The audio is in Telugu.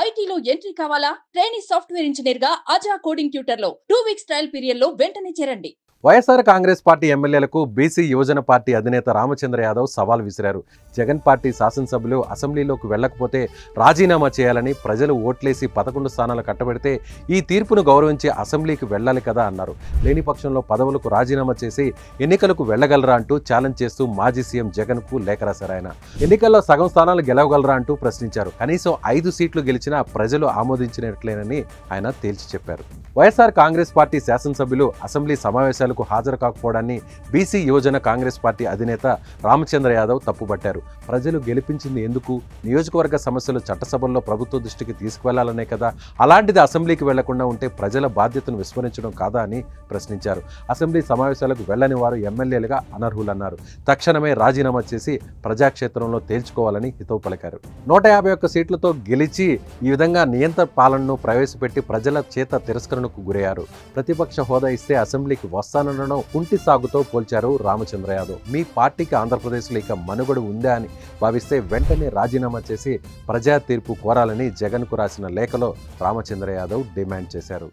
ఐటీలో ఎంట్రీ కావాలా? ట్రైనింగ్ సాఫ్ట్వేర్ ఇంజనీర్ గా అజా కోడింగ్ ట్యూటర్ లో 2 వీక్స్ ట్రయల్ పీరియడ్ లో వెంటనే చేరండి. వైఎస్ఆర్ కాంగ్రెస్ పార్టీ ఎమ్మెల్యేలకు బీసీ యువజన పార్టీ అధినేత రామచంద్ర యాదవ్ సవాల్ విసిరారు. జగన్ పార్టీ శాసనసభ్యులు అసెంబ్లీలోకి వెళ్లకపోతే రాజీనామా చేయాలని ప్రజలు ఓట్లేసి 11 స్థానాలు కట్టబెడితే ఈ తీర్పును గౌరవించి అసెంబ్లీకి వెళ్లాలి కదా అన్నారు. లేని పక్షంలో పదవులకు రాజీనామా చేసి ఎన్నికలకు వెళ్లగలరా అంటూ ఛాలెంజ్ చేస్తూ మాజీ సీఎం జగన్ కు లేఖ రాశారు. ఆయన ఎన్నికల్లో సగం స్థానాలు గెలవగలరా అంటూ ప్రశ్నించారు. కనీసం 5 సీట్లు గెలిచినా ప్రజలు ఆమోదించినట్లేనని ఆయన తేల్చి చెప్పారు. వైఎస్ఆర్ కాంగ్రెస్ పార్టీ శాసనసభ్యులు అసెంబ్లీ సమావేశాలకు హాజరు కాకపోవడాన్ని బీసీ యువజన కాంగ్రెస్ పార్టీ అధినేత రామచంద్ర యాదవ్ తప్పుపట్టారు. ప్రజలు గెలిపించింది ఎందుకు? నియోజకవర్గ సమస్యలు చట్టసభల్లో ప్రభుత్వ దృష్టికి తీసుకువెళ్లాలనే కదా. అలాంటిది అసెంబ్లీకి వెళ్లకుండా ఉంటే ప్రజల బాధ్యతను విస్మరించడం కాదా అని ప్రశ్నించారు. అసెంబ్లీ సమావేశాలకు వెళ్లని వారు ఎమ్మెల్యేలుగా అనర్హులన్నారు. తక్షణమే రాజీనామా చేసి ప్రజాక్షేత్రంలో తేల్చుకోవాలని హితవు పలికారు. 151 సీట్లతో గెలిచి ఈ విధంగా నియంత్రణ పాలనను ప్రవేశపెట్టి ప్రజల చేత తిరస్కరణకు గురయ్యారు. ప్రతిపక్ష హోదా ఇస్తే అసెంబ్లీకి వస్తానడం కుంటి సాగుతో పోల్చారు రామచంద్ర యాదవ్. మీ పార్టీకి ఆంధ్రప్రదేశ్లో ఇక మనుగడ ఉందా అని భావిస్తే వెంటనే రాజీనామా చేసి ప్రజా తీర్పు కోరాలని జగన్కు రాసిన లేఖలో రామచంద్ర యాదవ్ డిమాండ్ చేశారు.